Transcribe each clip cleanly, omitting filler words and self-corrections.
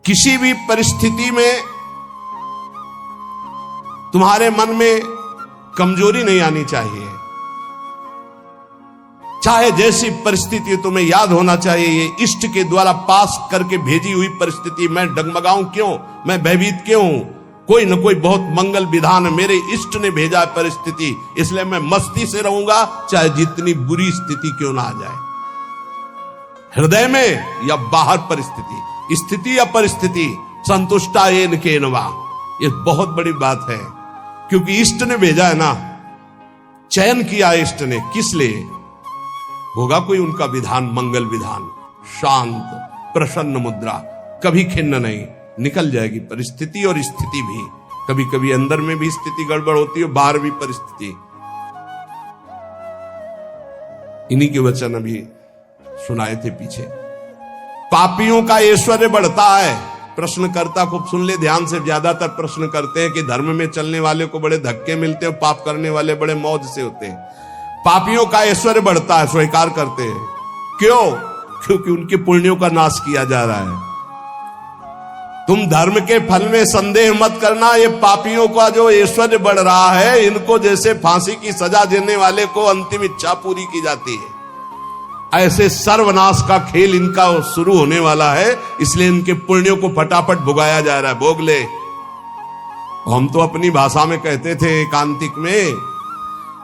किसी भी परिस्थिति में तुम्हारे मन में कमजोरी नहीं आनी चाहिए। चाहे जैसी परिस्थिति तुम्हें याद होना चाहिए, ये इष्ट के द्वारा पास करके भेजी हुई परिस्थिति, मैं डगमगाऊं क्यों, मैं भयभीत क्यों हूं? कोई न कोई बहुत मंगल विधान मेरे इष्ट ने भेजा है परिस्थिति, इसलिए मैं मस्ती से रहूंगा, चाहे जितनी बुरी स्थिति क्यों ना आ जाए। हृदय में या बाहर परिस्थिति, स्थिति या परिस्थिति, संतुष्टा एन केनवा, ये बहुत बड़ी बात है। क्योंकि इष्ट ने भेजा है ना, चयन किया इष्ट ने, किस लिए? होगा कोई उनका विधान, मंगल विधान, शांत प्रसन्न मुद्रा, कभी खिन्न नहीं, निकल जाएगी परिस्थिति और स्थिति भी। कभी कभी अंदर में भी स्थिति गड़बड़ होती है, बाहर भी परिस्थिति। इन्हीं के वचन अभी सुनाए थे पीछे। पापियों का ऐश्वर्य बढ़ता है। प्रश्नकर्ता को सुन ले ध्यान से, ज्यादातर प्रश्न करते हैं कि धर्म में चलने वाले को बड़े धक्के मिलते हैं, पाप करने वाले बड़े मौज से होते हैं। पापियों का ऐश्वर्य बढ़ता है, स्वीकार करते हैं। क्यों? क्योंकि उनके पुण्यों का नाश किया जा रहा है। तुम धर्म के फल में संदेह मत करना, ये पापियों का जो ऐश्वर्य बढ़ रहा है, इनको जैसे फांसी की सजा देने वाले को अंतिम इच्छा पूरी की जाती है, ऐसे सर्वनाश का खेल इनका शुरू होने वाला है। इसलिए इनके पुण्यों को फटाफट भुगाया जा रहा है, भोग ले। हम तो अपनी भाषा में कहते थे एकांतिक में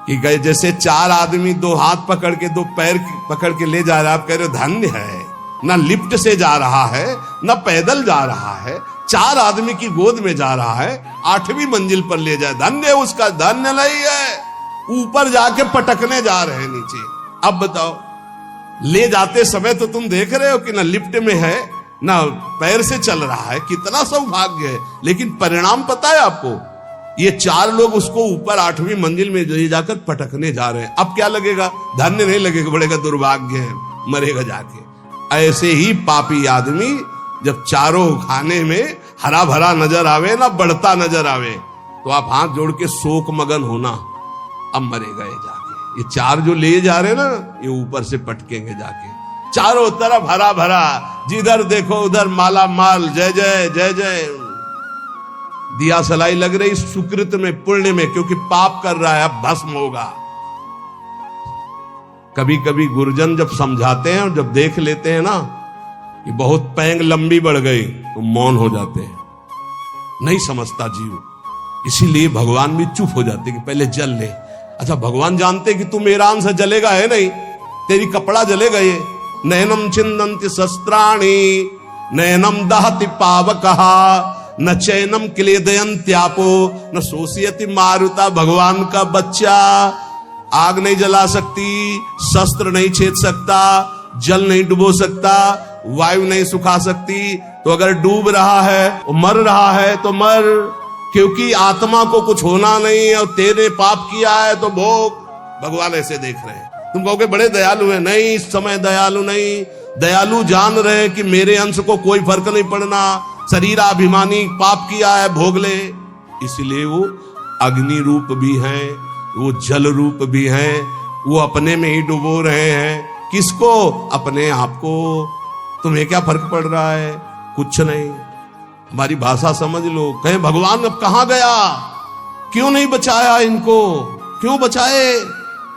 कि गए जैसे चार आदमी दो हाथ पकड़ के दो पैर पकड़ के ले जा रहा है, आप कह रहे हो धन्य है, ना लिफ्ट से जा रहा है ना पैदल जा रहा है, चार आदमी की गोद में जा रहा है, 8वीं मंजिल पर ले जाए, धन्य उसका। धन्य नहीं है, ऊपर जाके पटकने जा रहे हैं नीचे। अब बताओ, ले जाते समय तो तुम देख रहे हो कि ना लिफ्ट में है ना पैर से चल रहा है, कितना सौभाग्य है। लेकिन परिणाम पता है आपको? ये चार लोग उसको ऊपर 8वीं मंजिल में ले जाकर पटकने जा रहे हैं। अब क्या लगेगा? धन्य नहीं लगेगा, बड़ेगा दुर्भाग्य है, मरेगा जाके। ऐसे ही पापी आदमी जब चारों खाने में हरा भरा नजर आवे ना, बढ़ता नजर आवे, तो आप हाथ जोड़ के शोक मगन होना, अब मरेगा ये जाके। ये चार जो ले जा रहे ना, ये ऊपर से पटकेंगे जाके। चारों तरफ हरा भरा, जिधर देखो उधर माला माल, जय जय जय जय, दिया सलाई लग रही सुकृत में, पुण्य में, क्योंकि पाप कर रहा है, अब भस्म होगा। कभी कभी गुरुजन जब समझाते हैं और जब देख लेते हैं ना कि बहुत पैंग लंबी बढ़ गई, तो मौन हो जाते हैं, नहीं समझता जीव। इसीलिए भगवान भी चुप हो जाते कि पहले जल ले। अच्छा, भगवान जानते कि तू मेरा अंश जलेगा, है नहीं, तेरी कपड़ा जलेगा। ये नयनम छिन्दन्ति शस्त्राणि नयनम दहति पावकः न चैनम क्लेदयन्त्यापो न शोषयति मारुता। भगवान का बच्चा आग नहीं जला सकती, शस्त्र नहीं छेद सकता, जल नहीं डुबो सकता, वायु नहीं सुखा सकती। तो अगर डूब रहा है, मर रहा है तो मर, क्योंकि आत्मा को कुछ होना नहीं, और तेरे पाप किया है तो भोग। भगवान ऐसे देख रहे हैं। तुम कहोगे बड़े दयालु है, नहीं, इस समय दयालु नहीं, दयालु जान रहे हैं कि मेरे अंश को कोई फर्क नहीं पड़ना, शरीराभिमानी पाप किया है, भोग ले। इसलिए वो अग्नि रूप भी हैं, वो जल रूप भी हैं, वो अपने में ही डुबो रहे हैं। किसको? अपने आप को। तुम्हें क्या फर्क पड़ रहा है? कुछ नहीं। हमारी भाषा समझ लो। कहें भगवान अब कहां गया, क्यों नहीं बचाया इनको, क्यों बचाए?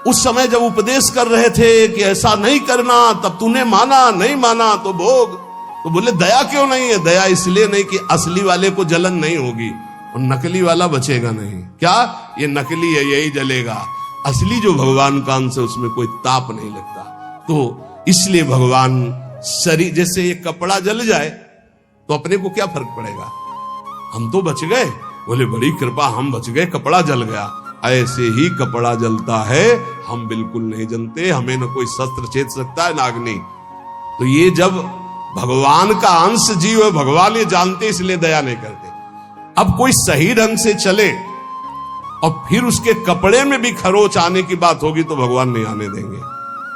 उस समय जब उपदेश कर रहे थे कि ऐसा नहीं करना, तब तूने माना, नहीं माना तो भोग। तो बोले दया क्यों नहीं है? दया इसलिए नहीं कि असली वाले को जलन नहीं होगी और नकली वाला बचेगा नहीं। क्या? ये नकली है, यही जलेगा। असली जो भगवान का अंश है, उसमें कोई ताप नहीं लगता। तो इसलिए भगवान शरीर, जैसे ये कपड़ा जल जाए तो अपने को क्या फर्क पड़ेगा, हम तो बच गए। बोले बड़ी कृपा, हम बच गए, कपड़ा जल गया। ऐसे ही कपड़ा जलता है, हम बिल्कुल नहीं जलते, हमें न कोई शस्त्र छेद सकता है, ना अग्नि। तो ये जब भगवान का अंश जीव है, भगवान ये जानते, इसलिए दया नहीं करते। अब कोई सही ढंग से चले और फिर उसके कपड़े में भी खरोच आने की बात होगी तो भगवान नहीं आने देंगे।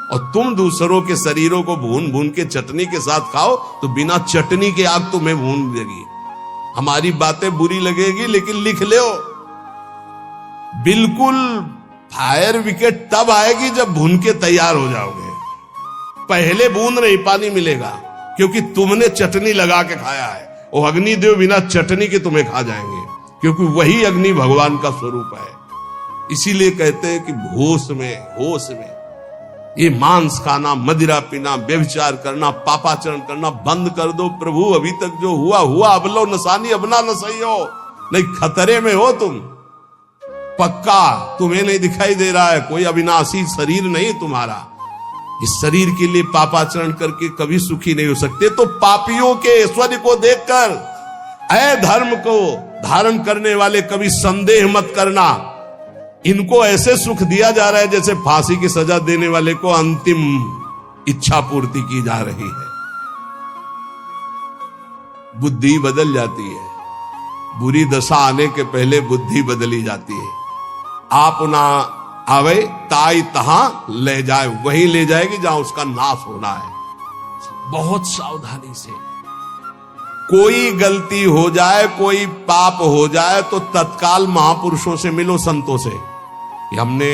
और तुम दूसरों के शरीरों को भून भून के चटनी के साथ खाओ तो बिना चटनी के आग तुम्हें भून देगी। हमारी बातें बुरी लगेगी, लेकिन लिख लो, बिल्कुल फायर विकेट तब आएगी जब भून के तैयार हो जाओगे। पहले बूंद नहीं पानी मिलेगा, क्योंकि तुमने चटनी लगा के खाया है। वो अग्नि देव बिना चटनी के तुम्हें खा जाएंगे, क्योंकि वही अग्नि भगवान का स्वरूप है। इसीलिए कहते हैं कि होश में ये मांस खाना, मदिरा पीना, व्यभिचार करना, पापाचरण करना बंद कर दो। प्रभु अभी तक जो हुआ अब लो नसानी, अब ना नसइयो, नहीं खतरे में हो तुम पक्का। तुम्हें नहीं दिखाई दे रहा है, कोई अविनाशी शरीर नहीं तुम्हारा। इस शरीर के लिए पापाचरण करके कभी सुखी नहीं हो सकते। तो पापियों के ऐश्वर्य को देखकर अधर्म को धारण करने वाले कभी संदेह मत करना। इनको ऐसे सुख दिया जा रहा है जैसे फांसी की सजा देने वाले को अंतिम इच्छा पूर्ति की जा रही है। बुद्धि बदल जाती है, बुरी दशा आने के पहले बुद्धि बदली जाती है। आप ना आवे ताई तहां ले जाए, वहीं ले जाएगी जहां उसका नाश होना है। बहुत सावधानी से, कोई गलती हो जाए, कोई पाप हो जाए तो तत्काल महापुरुषों से मिलो, संतों से, कि हमने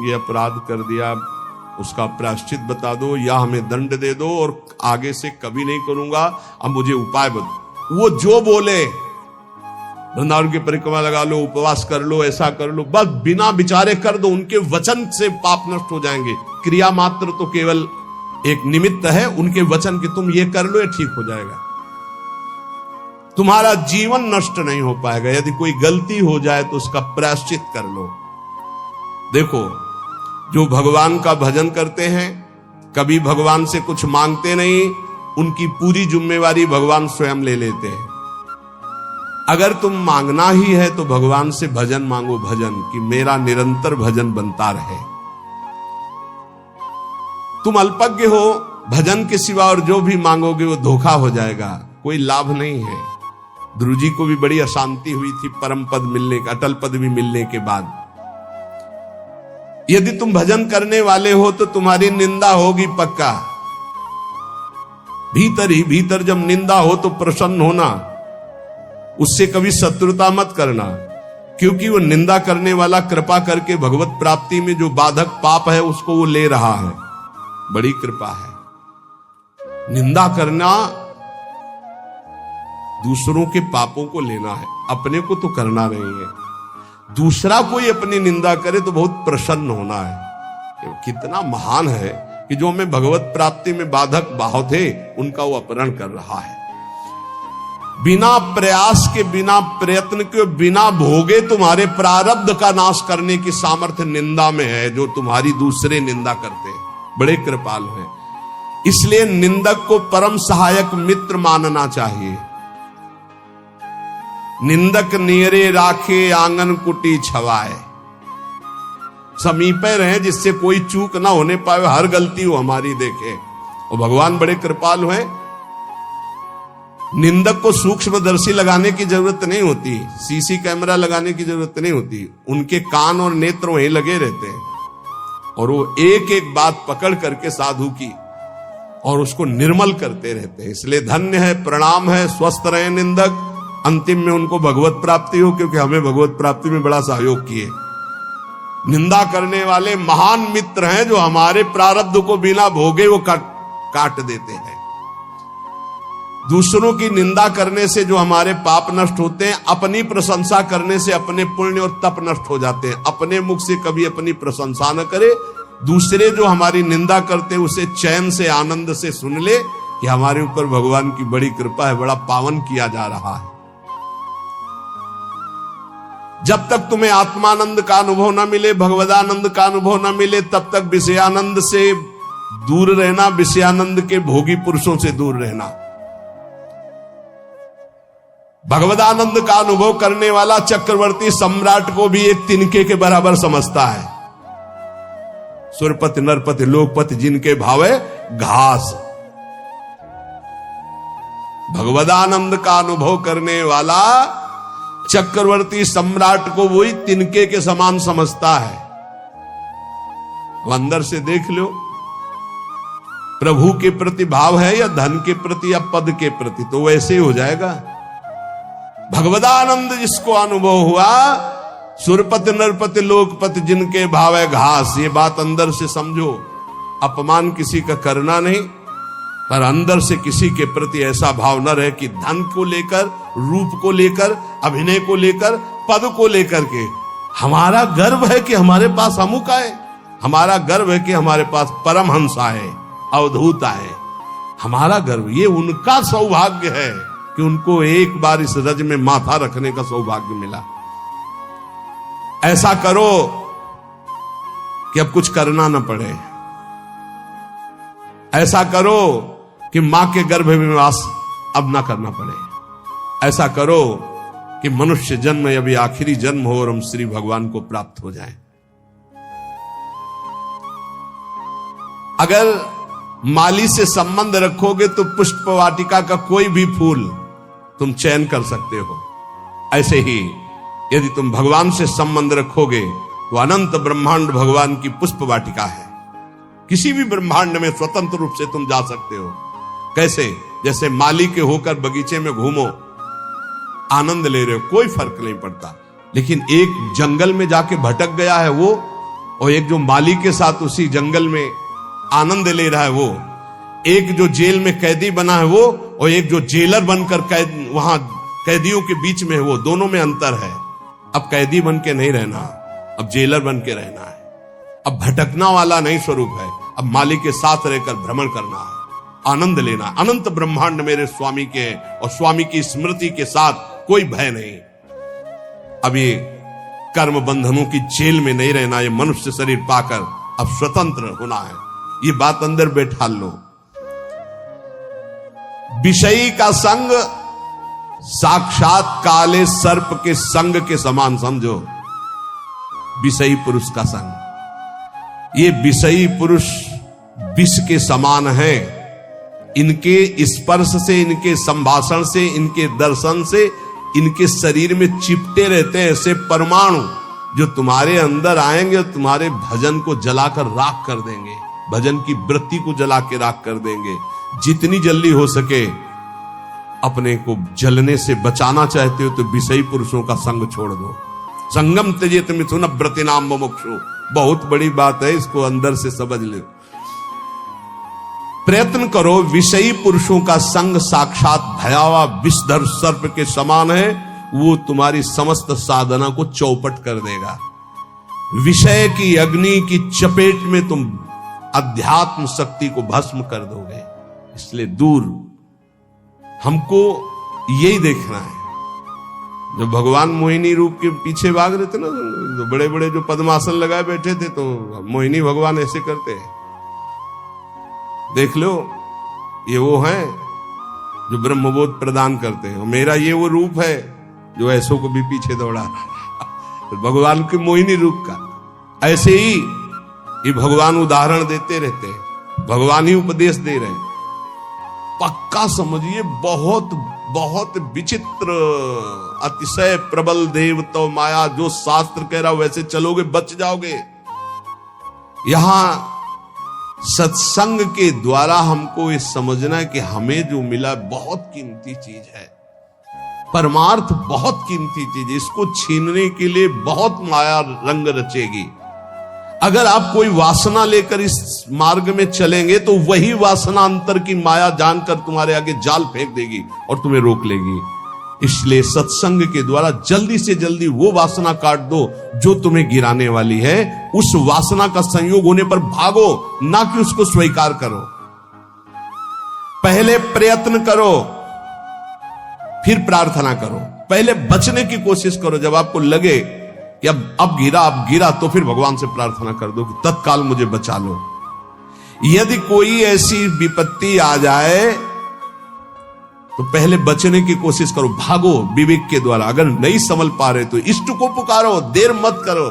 ये अपराध कर दिया, उसका प्रायश्चित बता दो या हमें दंड दे दो और आगे से कभी नहीं करूंगा, अब मुझे उपाय बता। वो जो बोले, वृंदावन की परिक्रमा लगा लो, उपवास कर लो, ऐसा कर लो, बस बिना विचारे कर दो। उनके वचन से पाप नष्ट हो जाएंगे। क्रिया मात्र तो केवल एक निमित्त है, उनके वचन की तुम ये कर लो, ये ठीक हो जाएगा। तुम्हारा जीवन नष्ट नहीं हो पाएगा। यदि कोई गलती हो जाए तो उसका प्रायश्चित कर लो। देखो, जो भगवान का भजन करते हैं, कभी भगवान से कुछ मांगते नहीं, उनकी पूरी जिम्मेवारी भगवान स्वयं ले लेते हैं। अगर तुम मांगना ही है तो भगवान से भजन मांगो, भजन कि मेरा निरंतर भजन बनता रहे। तुम अल्पज्ञ हो, भजन के सिवा और जो भी मांगोगे वो धोखा हो जाएगा, कोई लाभ नहीं है। ध्रुव जी को भी बड़ी अशांति हुई थी परम पद मिलने का, अटल पद भी मिलने के बाद। यदि तुम भजन करने वाले हो तो तुम्हारी निंदा होगी पक्का। भीतर ही भीतर जब निंदा हो तो प्रसन्न होना, उससे कभी शत्रुता मत करना, क्योंकि वो निंदा करने वाला कृपा करके भगवत प्राप्ति में जो बाधक पाप है उसको वो ले रहा है। बड़ी कृपा है। निंदा करना दूसरों के पापों को लेना है, अपने को तो करना नहीं है। दूसरा कोई अपनी निंदा करे तो बहुत प्रसन्न होना है। कितना महान है कि जो हमें भगवत प्राप्ति में बाधक बाहु थे उनका वो अपहरण कर रहा है। बिना प्रयास के, बिना प्रयत्न के, बिना भोगे तुम्हारे प्रारब्ध का नाश करने की सामर्थ्य निंदा में है, जो तुम्हारी दूसरे निंदा करते हैं। बड़े कृपालु हैं। इसलिए निंदक को परम सहायक मित्र मानना चाहिए। निंदक नियरे राखे आंगन कुटी छवाए, समीपे रहे जिससे कोई चूक ना होने पाए, हर गलती वो हमारी देखे। और भगवान बड़े कृपालु हैं। निंदक को सूक्ष्मदर्शी लगाने की जरूरत नहीं होती, सीसी कैमरा लगाने की जरूरत नहीं होती। उनके कान और नेत्र वहीं लगे रहते हैं और वो एक एक बात पकड़ करके साधु की और उसको निर्मल करते रहते हैं। इसलिए धन्य है, प्रणाम है, स्वस्थ रहे निंदक। अंतिम में उनको भगवत प्राप्ति हो, क्योंकि हमें भगवत प्राप्ति में बड़ा सहयोग किए। निंदा करने वाले महान मित्र हैं जो हमारे प्रारब्ध को बिना भोगे वो काट देते हैं। दूसरों की निंदा करने से जो हमारे पाप नष्ट होते हैं, अपनी प्रशंसा करने से अपने पुण्य और तप नष्ट हो जाते हैं। अपने मुख से कभी अपनी प्रशंसा न करे, दूसरे जो हमारी निंदा करते हैं उसे चैन से, आनंद से सुन ले कि हमारे ऊपर भगवान की बड़ी कृपा है, बड़ा पावन किया जा रहा है। जब तक तुम्हें आत्मानंद का अनुभव न मिले, भगवदानंद का अनुभव न मिले, तब तक विषयानंद से दूर रहना, विषयानंद के भोगी पुरुषों से दूर रहना। भगवदानंद का अनुभव करने वाला चक्रवर्ती सम्राट को भी एक तिनके के बराबर समझता है। सुरपति नरपति लोकपति जिनके भावे घास। भगवदानंद का अनुभव करने वाला चक्रवर्ती सम्राट को वही तिनके के समान समझता है। वो अंदर से देख लो, प्रभु के प्रति भाव है या धन के प्रति या पद के प्रति, तो वैसे ही हो जाएगा। भगवदानंद जिसको अनुभव हुआ, सुरपति नरपति लोकपति जिनके भाव है घास, ये बात अंदर से समझो। अपमान किसी का करना नहीं, पर अंदर से किसी के प्रति ऐसा भाव न रहे कि धन को लेकर, रूप को लेकर, अभिनय को लेकर, पद को लेकर के हमारा गर्व है कि हमारे पास अमुक आए, हमारा गर्व है कि हमारे पास परमहंस आए, अवधूत आए। हमारा गर्व, ये उनका सौभाग्य है कि उनको एक बार इस रज में माथा रखने का सौभाग्य मिला। ऐसा करो कि अब कुछ करना न पड़े, ऐसा करो कि मां के गर्भ में वास अब ना करना पड़े, ऐसा करो कि मनुष्य जन्म अभी आखिरी जन्म हो और हम श्री भगवान को प्राप्त हो जाएं। अगर माली से संबंध रखोगे तो पुष्प वाटिका का कोई भी फूल तुम चयन कर सकते हो। ऐसे ही यदि तुम भगवान से संबंध रखोगे तो अनंत ब्रह्मांड भगवान की पुष्प वाटिका है। किसी भी ब्रह्मांड में स्वतंत्र रूप से तुम जा सकते हो। कैसे? जैसे माली के होकर बगीचे में घूमो, आनंद ले रहे हो, कोई फर्क नहीं पड़ता। लेकिन एक जंगल में जाके भटक गया है वो, और एक जो माली के साथ उसी जंगल में आनंद ले रहा है वो, एक जो जेल में कैदी बना है वो, और एक जो जेलर बनकर वहां कैदियों के बीच में है वो, दोनों में अंतर है। अब कैदी बन के नहीं रहना, अब जेलर बन के रहना है। अब भटकना वाला नहीं स्वरूप है, अब माली के साथ रहकर भ्रमण करना है, आनंद लेना। अनंत ब्रह्मांड मेरे स्वामी के हैं और स्वामी की स्मृति के साथ कोई भय नहीं। अब ये कर्म बंधनों की जेल में नहीं रहना, ये मनुष्य शरीर पाकर अब स्वतंत्र होना है। ये बात अंदर बैठा लो। विषयी का संग साक्षात काले सर्प के संग के समान समझो। विषयी पुरुष का संग, ये विषयी पुरुष विष के समान है। इनके स्पर्श से, इनके संभाषण से, इनके दर्शन से इनके शरीर में चिपटे रहते हैं ऐसे परमाणु, जो तुम्हारे अंदर आएंगे और तुम्हारे भजन को जलाकर राख कर देंगे, भजन की वृत्ति को जला के राख कर देंगे। जितनी जल्दी हो सके अपने को जलने से बचाना चाहते हो तो विषयी पुरुषों का संग छोड़ दो। संगम त्यजेत मिथुन व्रतिनाम मुमुक्षु, बहुत बड़ी बात है, इसको अंदर से समझ लो। प्रयत्न करो। विषयी पुरुषों का संग साक्षात भयावह विषधर सर्प के समान है, वो तुम्हारी समस्त साधना को चौपट कर देगा। विषय की अग्नि की चपेट में तुम अध्यात्म शक्ति को भस्म कर दोगे। इसलिए दूर, हमको यही देखना है। जो भगवान मोहिनी रूप के पीछे भाग रहे थे ना, जो बड़े बड़े जो पद्मासन लगाए बैठे थे, तो मोहिनी भगवान ऐसे करते हैं। देख लो, ये वो हैं जो ब्रह्मबोध प्रदान करते हैं। मेरा ये वो रूप है जो ऐसों को भी पीछे दौड़ा तो भगवान के मोहिनी रूप का। ऐसे ही ये भगवान उदाहरण देते रहते हैं, भगवान ही उपदेश दे रहे हैं। पक्का समझिए, बहुत बहुत विचित्र, अतिशय प्रबल देव तो माया, जो शास्त्र कह रहा वैसे चलोगे बच जाओगे। यहां सत्संग के द्वारा हमको ये समझना है कि हमें जो मिला बहुत कीमती चीज है, परमार्थ बहुत कीमती चीज है। इसको छीनने के लिए बहुत माया रंग रचेगी। अगर आप कोई वासना लेकर इस मार्ग में चलेंगे तो वही वासना अंतर की माया जानकर तुम्हारे आगे जाल फेंक देगी और तुम्हें रोक लेगी। इसलिए सत्संग के द्वारा जल्दी से जल्दी वो वासना काट दो जो तुम्हें गिराने वाली है। उस वासना का संयोग होने पर भागो, ना कि उसको स्वीकार करो। पहले प्रयत्न करो, फिर प्रार्थना करो। पहले बचने की कोशिश करो। जब आपको लगे कि अब गिरा तो फिर भगवान से प्रार्थना कर दो कि तत्काल मुझे बचा लो। यदि कोई ऐसी विपत्ति आ जाए तो पहले बचने की कोशिश करो, भागो विवेक के द्वारा। अगर नहीं संभल पा रहे तो इष्ट को पुकारो, देर मत करो।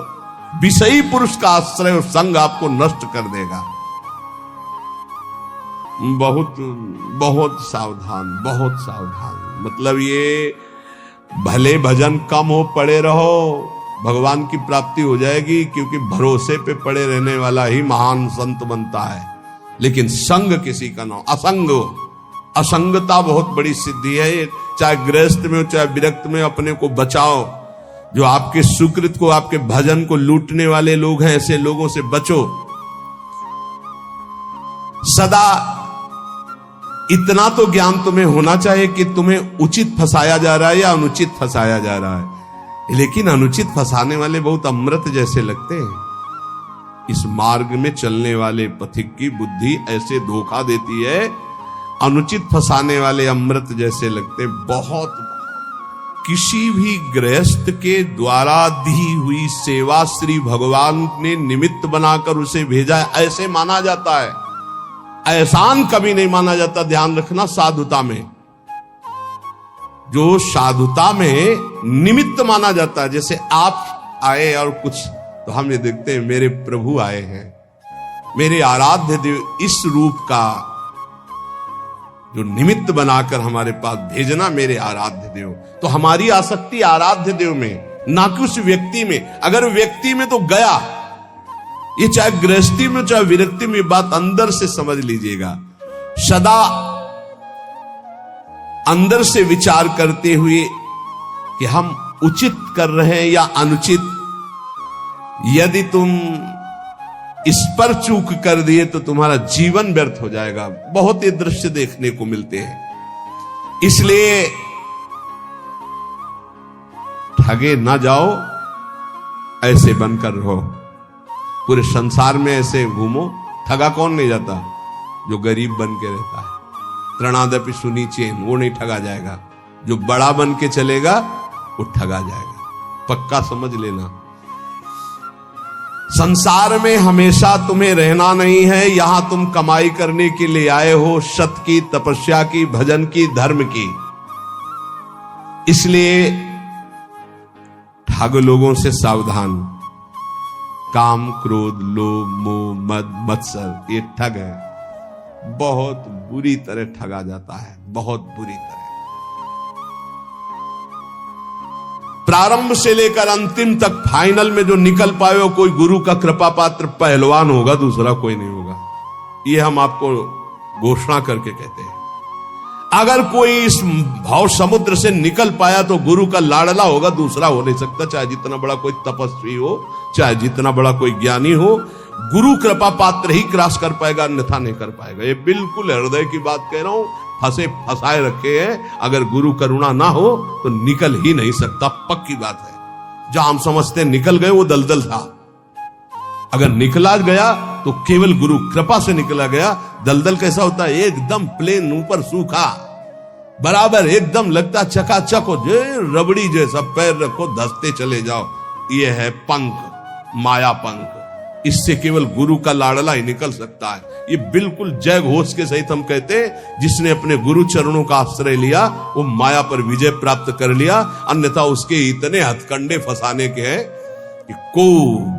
विषयी पुरुष का आश्रय और संग आपको नष्ट कर देगा। बहुत बहुत सावधान, बहुत सावधान। मतलब ये भले भजन कम हो, पड़े रहो, भगवान की प्राप्ति हो जाएगी, क्योंकि भरोसे पे पड़े रहने वाला ही महान संत बनता है। लेकिन संग किसी का ना, असंग, असंगता बहुत बड़ी सिद्धि है। चाहे गृहस्थ में हो चाहे विरक्त में, अपने को बचाओ। जो आपके सुकृत को, आपके भजन को लूटने वाले लोग हैं, ऐसे लोगों से बचो। सदा इतना तो ज्ञान तुम्हें होना चाहिए कि तुम्हें उचित फंसाया जा रहा है या अनुचित फंसाया जा रहा है। लेकिन अनुचित फंसाने वाले बहुत अमृत जैसे लगते हैं। इस मार्ग में चलने वाले पथिक की बुद्धि ऐसे धोखा देती है, अनुचित फंसाने वाले अमृत जैसे लगते हैं। बहुत किसी भी गृहस्थ के द्वारा दी हुई सेवा श्री भगवान ने निमित्त बनाकर उसे भेजा है, ऐसे माना जाता है। एहसान कभी नहीं माना जाता। ध्यान रखना, साधुता में, जो साधुता में निमित्त माना जाता है। जैसे आप आए और कुछ, तो हम ये देखते हैं मेरे प्रभु आए हैं, मेरे आराध्य देव, इस रूप का जो निमित्त बनाकर हमारे पास भेजना मेरे आराध्य देव। तो हमारी आसक्ति आराध्य देव में, ना कि उस व्यक्ति में। अगर व्यक्ति में तो गया, ये चाहे गृहस्थी में चाहे विरक्ति में, बात अंदर से समझ लीजिएगा। सदा अंदर से विचार करते हुए कि हम उचित कर रहे हैं या अनुचित। यदि तुम इस पर चूक कर दिए तो तुम्हारा जीवन व्यर्थ हो जाएगा। बहुत ये दृश्य देखने को मिलते हैं। इसलिए ठगे ना जाओ, ऐसे बनकर रहो। पूरे संसार में ऐसे घूमो। ठगा कौन नहीं जाता? जो गरीब बन के रहता है। त्रणादपि सुनी चेन, वो नहीं ठगा जाएगा। जो बड़ा बन के चलेगा वो ठगा जाएगा। पक्का समझ लेना। संसार में हमेशा तुम्हें रहना नहीं है। यहां तुम कमाई करने के लिए आए हो, सत की, तपस्या की, भजन की, धर्म की। इसलिए ठग लोगों से सावधान। काम, क्रोध, लोभ, मोह, मद, मत्सर, ये ठग है। बहुत बुरी तरह ठगा जाता है, बहुत बुरी तरह। प्रारंभ से लेकर अंतिम तक, फाइनल में जो निकल पाए वो कोई गुरु का कृपा पात्र पहलवान होगा, दूसरा कोई नहीं होगा। ये हम आपको घोषणा करके कहते हैं। अगर कोई इस भाव समुद्र से निकल पाया तो गुरु का लाडला होगा, दूसरा हो नहीं सकता। चाहे जितना बड़ा कोई तपस्वी हो, चाहे जितना बड़ा कोई ज्ञानी हो, गुरु कृपा पात्र ही क्रॉस कर पाएगा, अन्यथा नहीं कर पाएगा। ये बिल्कुल हृदय की बात कह रहा हूं। फंसे फंसाए रखे हैं। अगर गुरु करुणा ना हो तो निकल ही नहीं सकता, पक्की बात है। जहां हम समझते निकल गए वो दलदल था। अगर निकला गया तो केवल गुरु कृपा से निकला गया। दलदल कैसा होता है? एकदम प्लेन, ऊपर सूखा, बराबर एकदम लगता चकाचक हो, जो रबड़ी जैसा। पैर रखो, धसते चले जाओ। ये है पंख, माया पंख। इससे केवल गुरु का लाडला ही निकल सकता है। ये बिल्कुल जय घोष के सहित हम कहते हैं, जिसने अपने गुरु चरणों का आश्रय लिया वो माया पर विजय प्राप्त कर लिया। अन्यथा उसके इतने हथकंडे फंसाने के हैं कि को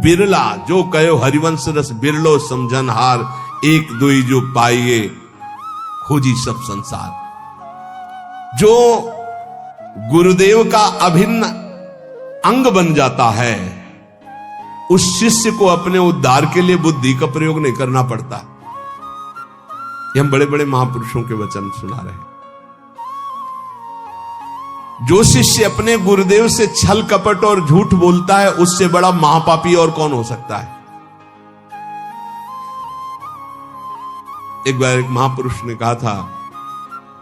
बिरला, जो कहो हरिवंश रस बिरलो समझन हार, एक दुई जो पाइए खोजी सब संसार। जो गुरुदेव का अभिन्न अंग बन जाता है, उस शिष्य को अपने उद्धार के लिए बुद्धि का प्रयोग नहीं करना पड़ता। ये हम बड़े बड़े महापुरुषों के वचन सुना रहे हैं। जो शिष्य अपने गुरुदेव से छल कपट और झूठ बोलता है, उससे बड़ा महापापी और कौन हो सकता है? एक बार एक महापुरुष ने कहा था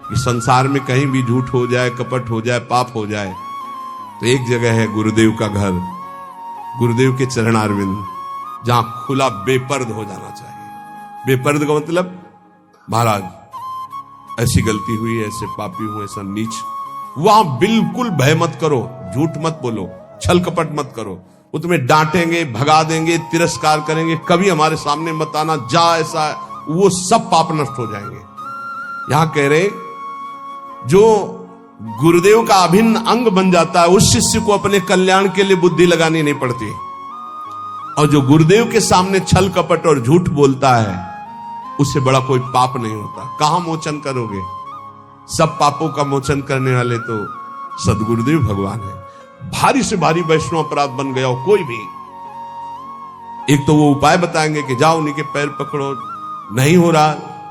कि संसार में कहीं भी झूठ हो जाए, कपट हो जाए, पाप हो जाए, तो एक जगह है गुरुदेव का घर, गुरुदेव के चरणारविंद, जहां खुला बेपर्द हो जाना चाहिए। बेपर्द का मतलब, महाराज ऐसी गलती हुई, ऐसे पापी हूं, ऐसा नीच। वहां बिल्कुल भय मत करो, झूठ मत बोलो, छल कपट मत करो। वो तुम्हें डांटेंगे, भगा देंगे, तिरस्कार करेंगे, कभी हमारे सामने मत आना, जा ऐसा, वो सब पाप नष्ट हो जाएंगे। यहां कह रहे, जो गुरुदेव का अभिन्न अंग बन जाता है, उस शिष्य को अपने कल्याण के लिए बुद्धि लगानी नहीं पड़ती। और जो गुरुदेव के सामने छल कपट और झूठ बोलता है, उससे बड़ा कोई पाप नहीं होता। कहां मोचन करोगे? सब पापों का मोचन करने वाले तो सदगुरुदेव भगवान है। भारी से भारी वैष्णव अपराध बन गया हो कोई भी, एक तो वो उपाय बताएंगे कि जाओ उन्हीं के पैर पकड़ो, नहीं हो रहा,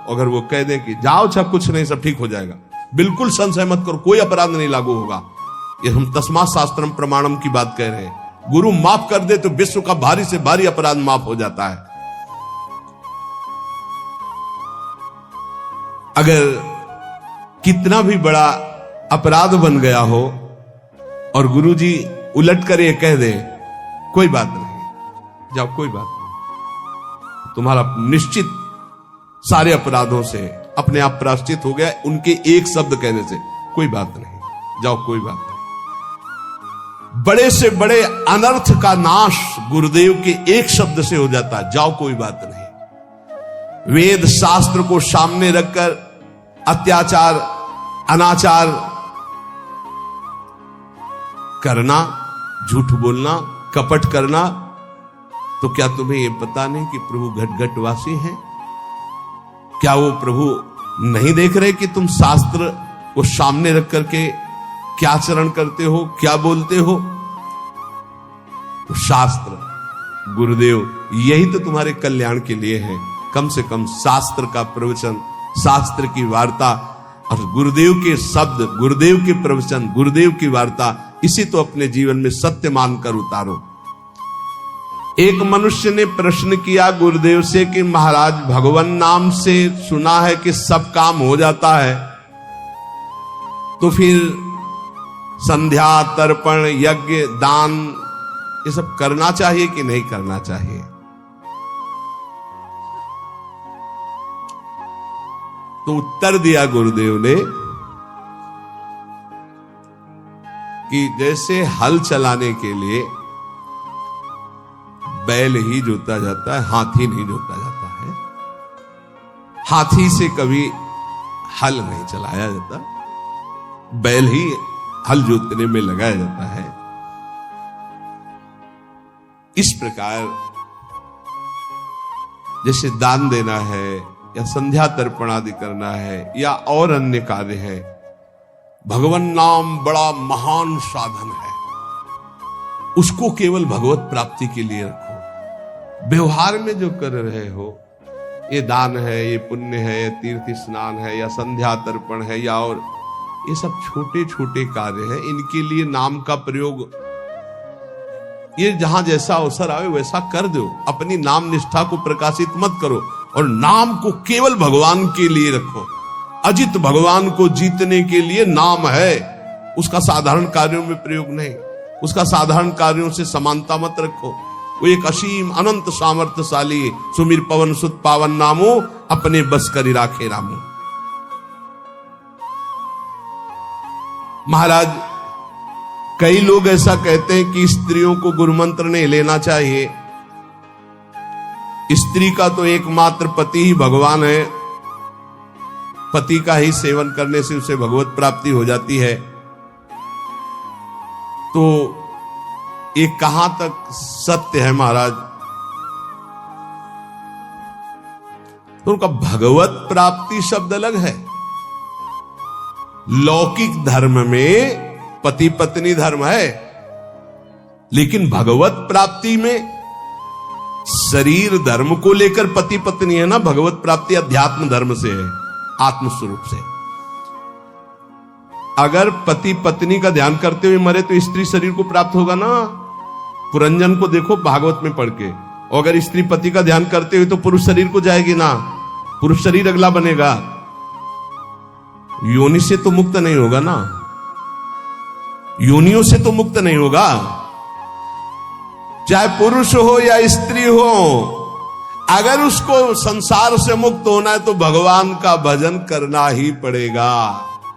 अगर वो कह दें कि जाओ अच्छा कुछ नहीं, सब ठीक हो जाएगा, बिल्कुल संशय मत करो, कोई अपराध नहीं लागू होगा। ये हम तस्मात् शास्त्रम प्रमाणम की बात कह रहे हैं। गुरु माफ कर दे तो विश्व का भारी से भारी अपराध माफ हो जाता है। अगर कितना भी बड़ा अपराध बन गया हो और गुरुजी उलट कर ये कह दे कोई बात नहीं, जाओ कोई बात नहीं, तुम्हारा निश्चित सारे अपराधों से अपने आप प्रायश्चित हो गया उनके एक शब्द कहने से, कोई बात नहीं, जाओ कोई बात नहीं। बड़े से बड़े अनर्थ का नाश गुरुदेव के एक शब्द से हो जाता है, जाओ कोई बात नहीं। वेद शास्त्र को सामने रखकर अत्याचार अनाचार करना, झूठ बोलना, कपट करना, तो क्या तुम्हें यह पता नहीं कि प्रभु घट घटवासी हैं? क्या वो प्रभु नहीं देख रहे कि तुम शास्त्र को सामने रख करके क्या आचरण करते हो, क्या बोलते हो? तो शास्त्र गुरुदेव यही तो तुम्हारे कल्याण के लिए है। कम से कम शास्त्र का प्रवचन, शास्त्र की वार्ता और गुरुदेव के शब्द, गुरुदेव के प्रवचन, गुरुदेव की वार्ता, इसी तो अपने जीवन में सत्य मानकर उतारो। एक मनुष्य ने प्रश्न किया गुरुदेव से कि महाराज, भगवान नाम से सुना है कि सब काम हो जाता है, तो फिर संध्या, तर्पण, यज्ञ, दान ये सब करना चाहिए कि नहीं करना चाहिए? तो उत्तर दिया गुरुदेव ने कि जैसे हल चलाने के लिए बैल ही जोता जाता है, हाथी नहीं जोता जाता है। हाथी से कभी हल नहीं चलाया जाता, बैल ही हल जोतने में लगाया जाता है। इस प्रकार जैसे दान देना है या संध्या तर्पण आदि करना है या और अन्य कार्य है, भगवान नाम बड़ा महान साधन है, उसको केवल भगवत प्राप्ति के लिए रखो। व्यवहार में जो कर रहे हो, ये दान है, ये पुण्य है, ये तीर्थ स्नान है या संध्या तर्पण है या और ये सब छोटे छोटे कार्य हैं, इनके लिए नाम का प्रयोग ये जहां जैसा अवसर आवे वैसा कर दो। अपनी नाम निष्ठा को प्रकाशित मत करो और नाम को केवल भगवान के लिए रखो। अजित भगवान को जीतने के लिए नाम है, उसका साधारण कार्यों में प्रयोग नहीं, उसका साधारण कार्यों से समानता मत रखो। वो एक असीम अनंत सामर्थ्यशाली सुमिर पवन सुत पावन नामो अपने बस करी राखे रामो। महाराज, कई लोग ऐसा कहते हैं कि स्त्रियों को गुरुमंत्र नहीं लेना चाहिए, स्त्री का तो एकमात्र पति ही भगवान है, पति का ही सेवन करने से उसे भगवत प्राप्ति हो जाती है। तो ये कहां तक सत्य है महाराज? तो उनका भगवत प्राप्ति शब्द अलग है। लौकिक धर्म में पति पत्नी धर्म है, लेकिन भगवत प्राप्ति में शरीर धर्म को लेकर पति पत्नी है ना, भगवत प्राप्ति अध्यात्म धर्म से है, आत्म स्वरूप से। अगर पति पत्नी का ध्यान करते हुए मरे तो स्त्री शरीर को प्राप्त होगा ना। पुरंजन को देखो भागवत में पढ़ के, और अगर स्त्री पति का ध्यान करते हुए तो पुरुष शरीर को जाएगी ना, पुरुष शरीर अगला बनेगा, योनि से तो मुक्त नहीं होगा ना, योनियों से तो मुक्त नहीं होगा। चाहे पुरुष हो या स्त्री हो, अगर उसको संसार से मुक्त होना है तो भगवान का भजन करना ही पड़ेगा।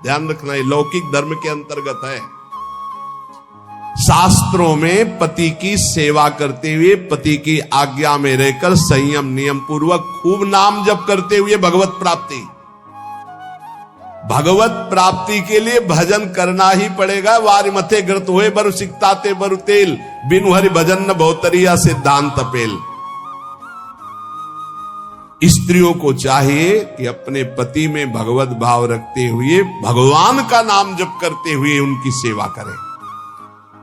ध्यान रखना, ये लौकिक धर्म के अंतर्गत है। शास्त्रों में पति की सेवा करते हुए, पति की आज्ञा में रहकर संयम नियम पूर्वक खूब नाम जप करते हुए भगवत प्राप्ति, भगवत प्राप्ति के लिए भजन करना ही पड़ेगा। वारि मथे ग्रत हुए बरु सिकताते बरु तेल, बिनु हरि भजन न बहुतरिया सिद्धांत पेल। स्त्रियों को चाहिए कि अपने पति में भगवत भाव रखते हुए भगवान का नाम जप करते हुए उनकी सेवा करें,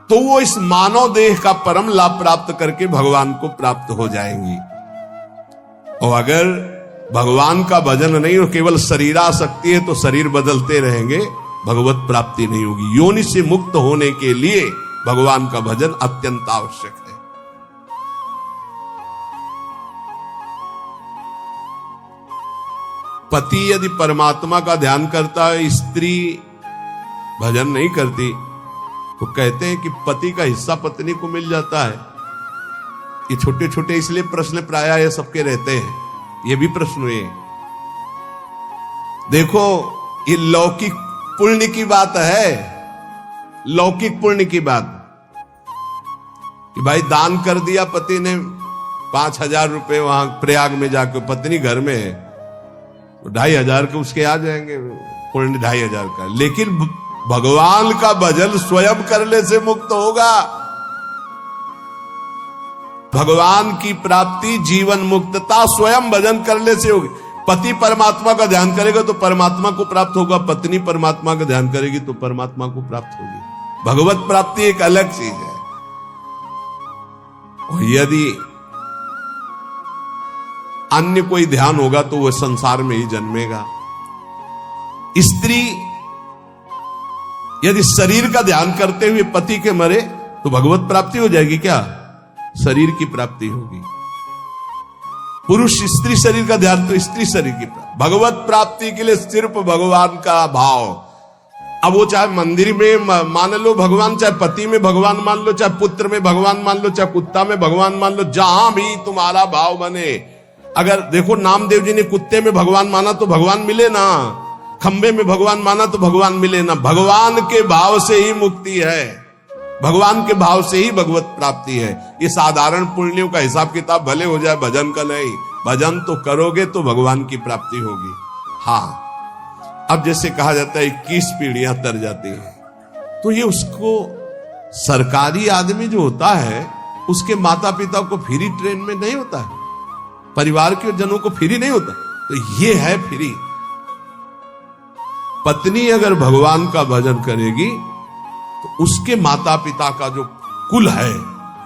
तो वो इस मानव देह का परम लाभ प्राप्त करके भगवान को प्राप्त हो जाएंगी। और अगर भगवान का भजन नहीं हो, केवल शरीरासक्ति है, तो शरीर बदलते रहेंगे, भगवत प्राप्ति नहीं होगी। योनि से मुक्त होने के लिए भगवान का भजन अत्यंत आवश्यक है। पति यदि परमात्मा का ध्यान करता है, स्त्री भजन नहीं करती, तो कहते हैं कि पति का हिस्सा पत्नी को मिल जाता है। ये छोटे छोटे इसलिए प्रश्न प्रायः ये सबके रहते हैं, ये भी प्रश्न हुए। देखो, ये लौकिक पुण्य की बात है, लौकिक पुण्य की बात कि भाई दान कर दिया पति ने 5,000 रुपए वहां प्रयाग में जाकर, पत्नी घर में है, तो 2,500 के उसके आ जाएंगे, पुण्य 2,500 का। लेकिन भगवान का भजन स्वयं करने से मुक्त होगा। भगवान की प्राप्ति, जीवन मुक्तता स्वयं भजन करने से होगी। पति परमात्मा का ध्यान करेगा तो परमात्मा को प्राप्त होगा, पत्नी परमात्मा का ध्यान करेगी तो परमात्मा को प्राप्त होगी। भगवत प्राप्ति एक अलग चीज है। और यदि अन्य कोई ध्यान होगा तो वह संसार में ही जन्मेगा। स्त्री यदि शरीर का ध्यान करते हुए पति के मरे तो भगवत प्राप्ति हो जाएगी क्या? शरीर की प्राप्ति होगी। पुरुष स्त्री शरीर का ध्यान तो स्त्री शरीर की प्राप्ति। भगवत प्राप्ति के लिए सिर्फ भगवान का भाव। अब वो चाहे मंदिर में मान लो भगवान, चाहे पति में भगवान मान लो, चाहे पुत्र में भगवान मान लो, चाहे कुत्ता में भगवान मान लो, जहां भी तुम्हारा भाव बने। अगर देखो, नामदेव जी ने कुत्ते में भगवान माना तो भगवान मिले ना, खंबे में भगवान माना तो भगवान मिले ना। भगवान के भाव से ही मुक्ति है, भगवान के भाव से ही भगवत प्राप्ति है। ये साधारण पुण्यों का हिसाब किताब भले हो जाए, भजन का नहीं। भजन तो करोगे तो भगवान की प्राप्ति होगी। हाँ, अब जैसे कहा जाता है 21 पीढ़ियां तर जाती हैं, तो ये उसको सरकारी आदमी जो होता है उसके माता पिता को फ्री ट्रेन में नहीं होता है, परिवार के जनों को फ्री नहीं होता, तो ये है फ्री। पत्नी अगर भगवान का भजन करेगी तो उसके माता पिता का जो कुल है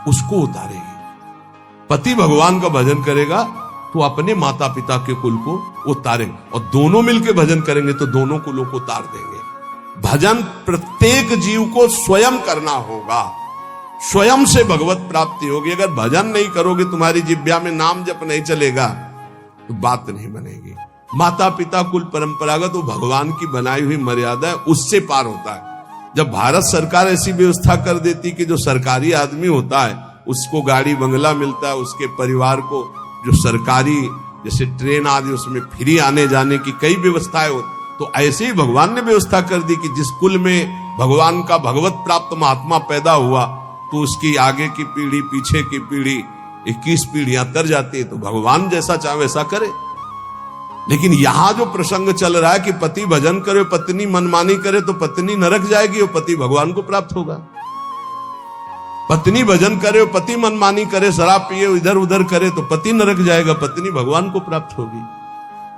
उसको उतारेगी। पति भगवान का भजन करेगा तो अपने माता पिता के कुल को उतारेंगे, और दोनों मिलकर भजन करेंगे तो दोनों कुलों को उतार देंगे। भजन प्रत्येक जीव को स्वयं करना होगा, स्वयं से भगवत प्राप्ति होगी। अगर भजन नहीं करोगे, तुम्हारी जिह्वा में नाम जप नहीं चलेगा, तो बात नहीं बनेगी। माता पिता कुल परंपरागत वो भगवान की बनाई हुई मर्यादा है, उससे पार होता है। जब भारत सरकार ऐसी व्यवस्था कर देती कि जो सरकारी आदमी होता है उसको गाड़ी बंगला मिलता है, उसके परिवार को जो सरकारी जैसे ट्रेन आदि उसमें फ्री आने जाने की कई व्यवस्थाएं हो, तो ऐसे ही भगवान ने व्यवस्था कर दी कि जिस कुल में भगवान का भगवत प्राप्त महात्मा पैदा हुआ तो उसकी आगे की पीढ़ी पीछे की पीढ़ी 21 पीढ़ियां तर जाती है, तो भगवान जैसा चाहे वैसा करे। लेकिन यहां जो प्रसंग चल रहा है कि पति भजन करे पत्नी मनमानी करे तो पत्नी नरक जाएगी और पति भगवान को प्राप्त होगा। पत्नी भजन करे, पति मनमानी करे, शराब पिए, इधर उधर करे तो पति नरक जाएगा, पत्नी भगवान को प्राप्त होगी।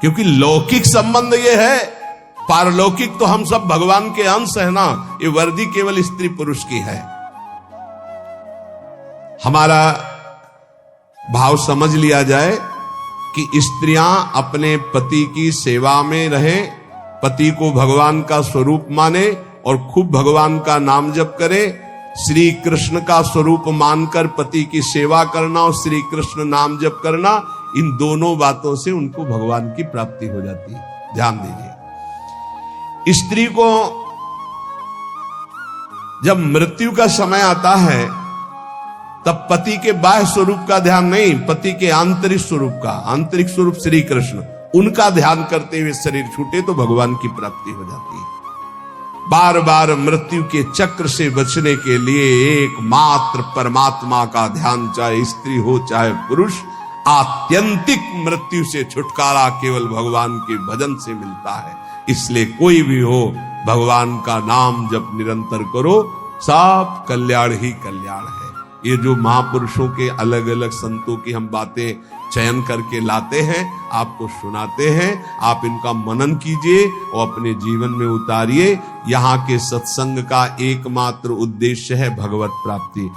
क्योंकि लौकिक संबंध ये है, पारलौकिक तो हम सब भगवान के अंश है ना। ये वर्दी केवल स्त्री पुरुष की है। हमारा भाव समझ लिया जाए कि स्त्रियां अपने पति की सेवा में रहें, पति को भगवान का स्वरूप माने और खूब भगवान का नाम जप करें। श्री कृष्ण का स्वरूप मानकर पति की सेवा करना और श्री कृष्ण नाम जप करना, इन दोनों बातों से उनको भगवान की प्राप्ति हो जाती है। ध्यान दीजिए, स्त्री को जब मृत्यु का समय आता है तब पति के बाह्य स्वरूप का ध्यान नहीं, पति के आंतरिक स्वरूप का, आंतरिक स्वरूप श्री कृष्ण, उनका ध्यान करते हुए शरीर छूटे तो भगवान की प्राप्ति हो जाती है। बार बार मृत्यु के चक्र से बचने के लिए एकमात्र परमात्मा का ध्यान, चाहे स्त्री हो चाहे पुरुष, आत्यंतिक मृत्यु से छुटकारा केवल भगवान के भजन से मिलता है। इसलिए कोई भी हो, भगवान का नाम जब निरंतर करो, सब कल्याण ही कल्याण है। ये जो महापुरुषों के अलग अलग संतों की हम बातें चयन करके लाते हैं, आपको सुनाते हैं, आप इनका मनन कीजिए और अपने जीवन में उतारिए। यहाँ के सत्संग का एकमात्र उद्देश्य है भगवत प्राप्ति।